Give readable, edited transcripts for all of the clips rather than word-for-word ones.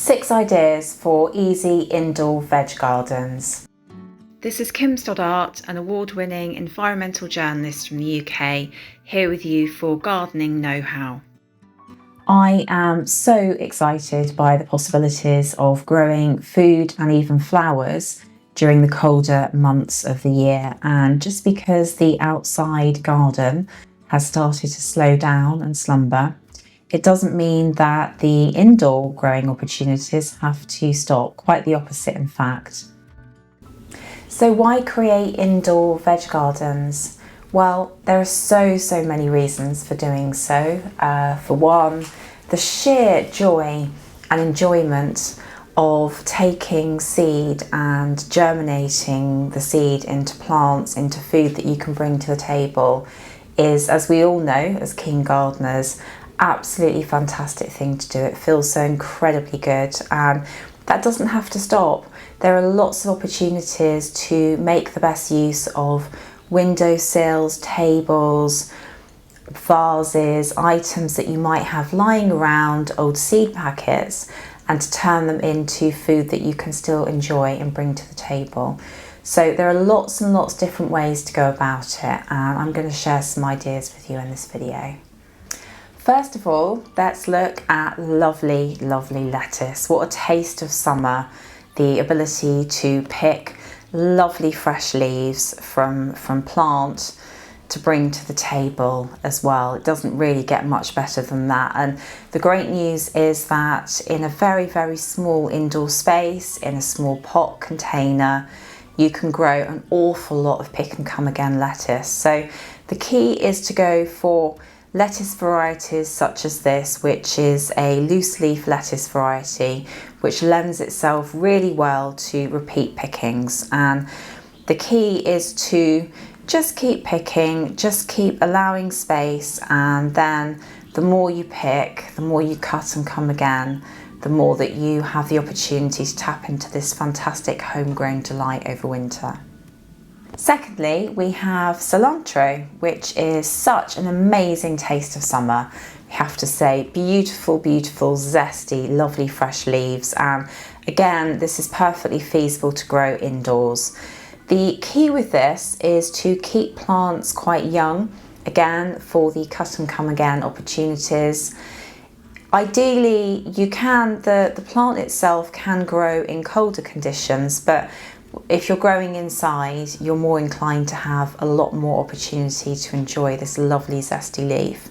6 ideas for easy indoor veg gardens. This is Kim Stoddart, an award-winning environmental journalist from the UK, here with you for Gardening Know-How. I am so excited by the possibilities of growing food and even flowers during the colder months of the year, and just because the outside garden has started to slow down and slumber, it doesn't mean that the indoor growing opportunities have to stop. Quite the opposite, in fact. So why create indoor veg gardens? Well, there are so many reasons for doing so. For one, the sheer joy and enjoyment of taking seed and germinating the seed into plants, into food that you can bring to the table is, as we all know as keen gardeners, absolutely fantastic thing to do. It feels so incredibly good, and that doesn't have to stop. There are lots of opportunities to make the best use of windowsills, tables, vases, items that you might have lying around, old seed packets, and to turn them into food that you can still enjoy and bring to the table. So there are lots and lots of different ways to go about it, and I'm going to share some ideas with you in this video. First of all, let's look at lovely lettuce. What a taste of summer. The ability to pick lovely fresh leaves from plant to bring to the table as well. It doesn't really get much better than that. And the great news is that in a very small indoor space, in a small pot container, you can grow an awful lot of pick and come again lettuce. So the key is to go for lettuce varieties such as this, which is a loose leaf lettuce variety, which lends itself really well to repeat pickings. And the key is to just keep picking, just keep allowing space, and then the more you pick, the more you cut and come again, the more that you have the opportunity to tap into this fantastic homegrown delight over winter. Secondly, we have cilantro, which is such an amazing taste of summer. We have to say, beautiful, zesty, lovely fresh leaves. And again, this is perfectly feasible to grow indoors. The key with this is to keep plants quite young, again, for the cut and come again opportunities. Ideally, the plant itself can grow in colder conditions, but if you're growing inside, you're more inclined to have a lot more opportunity to enjoy this lovely zesty leaf.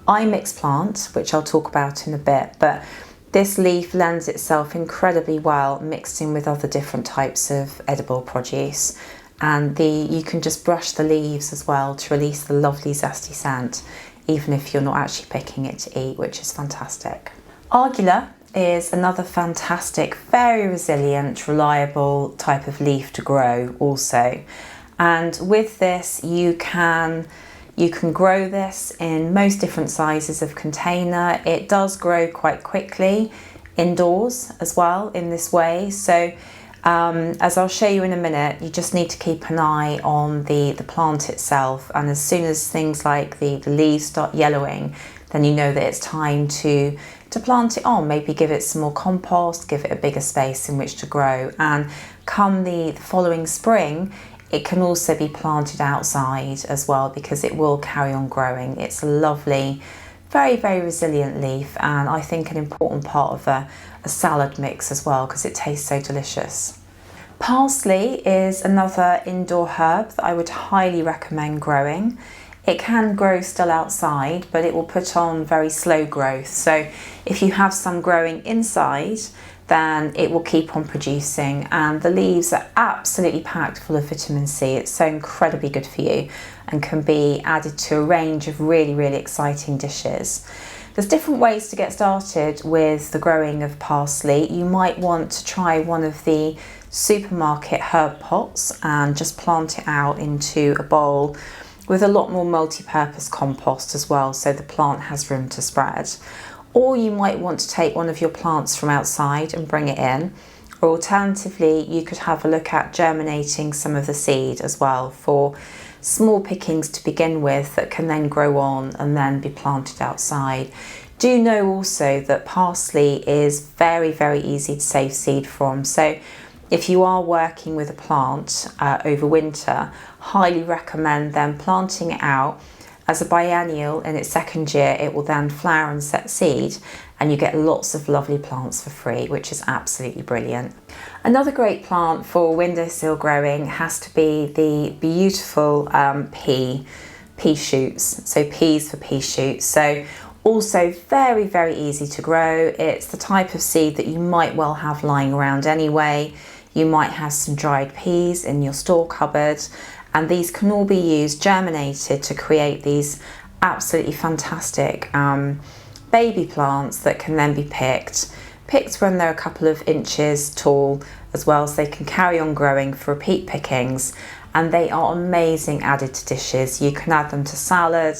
I mix plant, which I'll talk about in a bit, but this leaf lends itself incredibly well mixed in with other different types of edible produce. And you can just brush the leaves as well to release the lovely zesty scent, even if you're not actually picking it to eat, which is fantastic. Arugula is another fantastic, very resilient, reliable type of leaf to grow also. And with this, you can grow this in most different sizes of container. It does grow quite quickly indoors as well in this way. So as I'll show you in a minute, you just need to keep an eye on the plant itself. And as soon as things like the leaves start yellowing, then you know that it's time to plant it on. Maybe give it some more compost, give it a bigger space in which to grow. And come the following spring, it can also be planted outside as well, because it will carry on growing. It's a lovely, very resilient leaf, and I think an important part of a salad mix as well, because it tastes so delicious. Parsley is another indoor herb that I would highly recommend growing. It can grow still outside, but it will put on very slow growth. So if you have some growing inside, then it will keep on producing, and the leaves are absolutely packed full of vitamin C. It's so incredibly good for you and can be added to a range of really exciting dishes. There's different ways to get started with the growing of parsley. You might want to try one of the supermarket herb pots and just plant it out into a bowl with a lot more multi-purpose compost as well, so the plant has room to spread. Or you might want to take one of your plants from outside and bring it in, or alternatively you could have a look at germinating some of the seed as well for small pickings to begin with that can then grow on and then be planted outside. Do know also that parsley is very, very easy to save seed from. So if you are working with a plant over winter, highly recommend then planting it out as a biennial. In its second year, it will then flower and set seed, and you get lots of lovely plants for free, which is absolutely brilliant. Another great plant for windowsill growing has to be the beautiful pea shoots. So peas for pea shoots. So also very, very easy to grow. It's the type of seed that you might well have lying around anyway. You might have some dried peas in your store cupboard, and these can all be used germinated to create these absolutely fantastic baby plants that can then be picked when they're a couple of inches tall as well, so they can carry on growing for repeat pickings, and they are amazing added to dishes. You can add them to salad.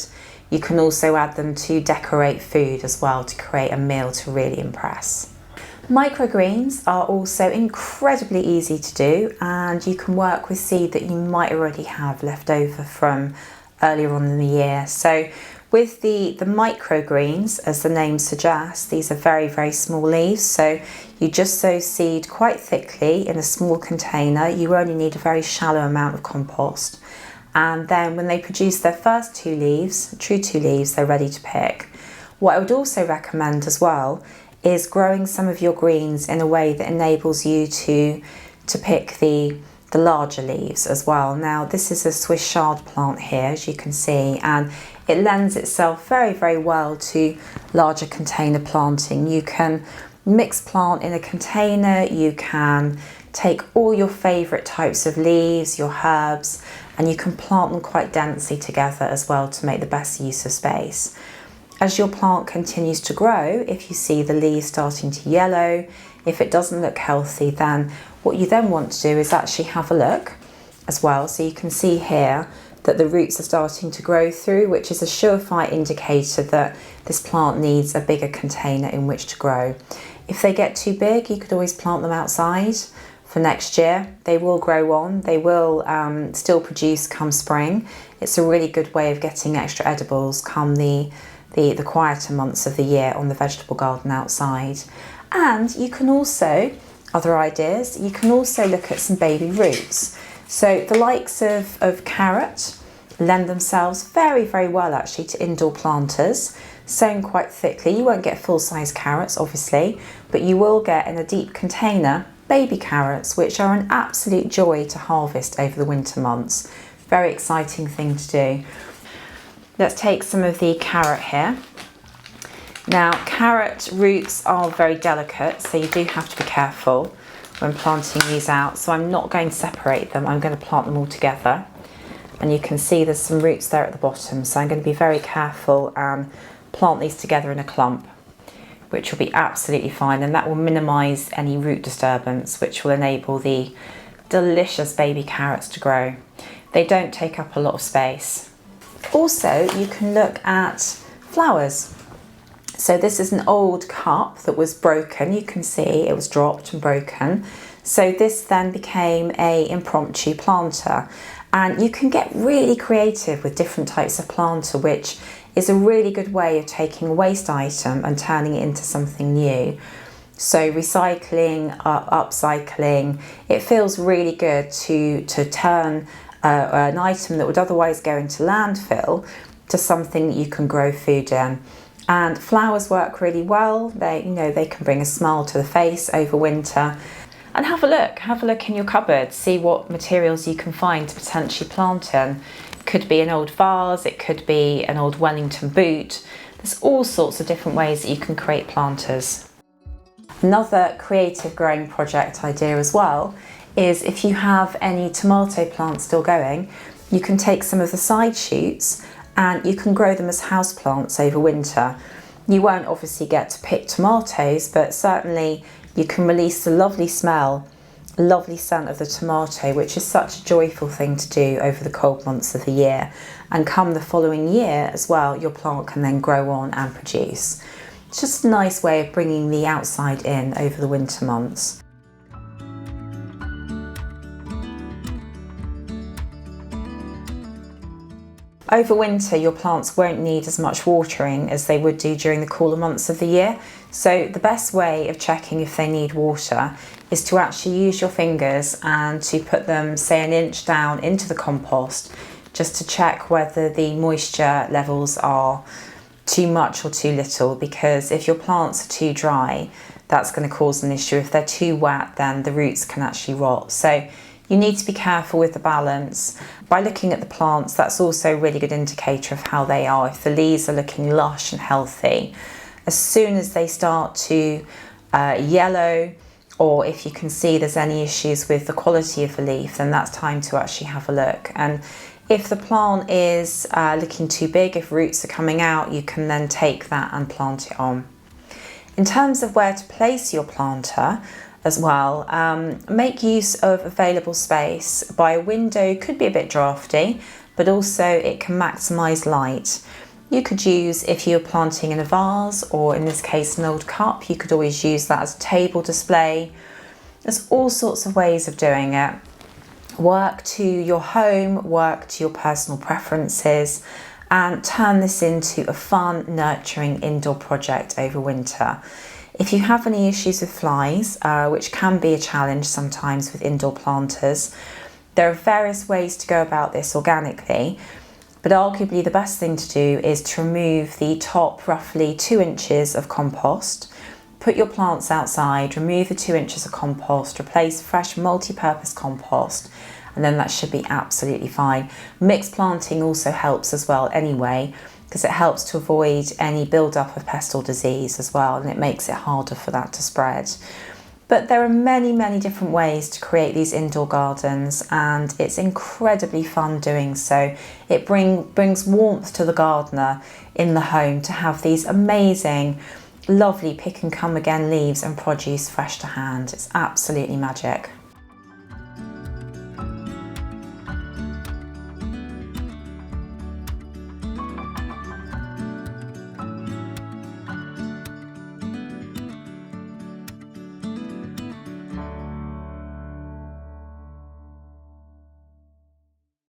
You can also add them to decorate food as well to create a meal to really impress. Microgreens are also incredibly easy to do, and you can work with seed that you might already have left over from earlier on in the year. So with the microgreens, as the name suggests, these are very, very small leaves. So you just sow seed quite thickly in a small container. You only need a very shallow amount of compost. And then when they produce their first two leaves, they're ready to pick. What I would also recommend as well is growing some of your greens in a way that enables you to pick the larger leaves as well. Now this is a Swiss chard plant here, as you can see, and it lends itself very, very well to larger container planting. You can mix plant in a container, you can take all your favourite types of leaves, your herbs, and you can plant them quite densely together as well to make the best use of space. As your plant continues to grow, if you see the leaves starting to yellow, if it doesn't look healthy, then what you then want to do is actually have a look as well. So you can see here that the roots are starting to grow through, which is a surefire indicator that this plant needs a bigger container in which to grow. If they get too big, you could always plant them outside for next year. They will grow on, they will still produce come spring. It's a really good way of getting extra edibles come the quieter months of the year on the vegetable garden outside. And you can also, other ideas, you can also look at some baby roots. So the likes of carrot lend themselves very, very well actually to indoor planters, sown quite thickly. You won't get full-size carrots obviously, but you will get in a deep container baby carrots, which are an absolute joy to harvest over the winter months. Very exciting thing to do. Let's take some of the carrot here. Now, carrot roots are very delicate, so you do have to be careful when planting these out. So I'm not going to separate them, I'm going to plant them all together. And you can see there's some roots there at the bottom, so I'm going to be very careful and plant these together in a clump, which will be absolutely fine, and that will minimise any root disturbance, which will enable the delicious baby carrots to grow. They don't take up a lot of space. Also, you can look at flowers. So this is an old cup that was broken. You can see it was dropped and broken. So this then became an impromptu planter. And you can get really creative with different types of planter, which is a really good way of taking a waste item and turning it into something new. So recycling, upcycling, it feels really good to turn an item that would otherwise go into landfill to something that you can grow food in. And flowers work really well. They can bring a smile to the face over winter. And have a look in your cupboard, see what materials you can find to potentially plant in. It could be an old vase, it could be an old Wellington boot. There's all sorts of different ways that you can create planters. Another creative growing project idea as well is if you have any tomato plants still going, you can take some of the side shoots and you can grow them as houseplants over winter. You won't obviously get to pick tomatoes, but certainly you can release the lovely smell, lovely scent of the tomato, which is such a joyful thing to do over the cold months of the year. And come the following year as well, your plant can then grow on and produce. It's just a nice way of bringing the outside in over the winter months. Over winter, your plants won't need as much watering as they would do during the cooler months of the year. So the best way of checking if they need water is to actually use your fingers and to put them, say, an inch down into the compost, just to check whether the moisture levels are too much or too little, because if your plants are too dry, that's going to cause an issue. If they're too wet, then the roots can actually rot. So you need to be careful with the balance. By looking at the plants, that's also a really good indicator of how they are. If the leaves are looking lush and healthy, as soon as they start to yellow, or if you can see there's any issues with the quality of the leaf, then that's time to actually have a look. And if the plant is looking too big, if roots are coming out, you can then take that and plant it on. In terms of where to place your planter as well, make use of available space. By a window could be a bit drafty, but also it can maximise light. You could use, if you're planting in a vase, or in this case an old cup, you could always use that as a table display. There's all sorts of ways of doing it. Work to your home, work to your personal preferences, and turn this into a fun, nurturing indoor project over winter. If you have any issues with flies, which can be a challenge sometimes with indoor planters, there are various ways to go about this organically, but arguably the best thing to do is to remove the top roughly 2 inches of compost. Put your plants outside, remove the 2 inches of compost, replace fresh multi-purpose compost, and then that should be absolutely fine. Mixed planting also helps as well anyway, because it helps to avoid any build-up of pest or disease as well, and it makes it harder for that to spread. But there are many, many different ways to create these indoor gardens, and it's incredibly fun doing so. It brings warmth to the gardener in the home to have these amazing, lovely pick and come again leaves and produce fresh to hand. It's absolutely magic.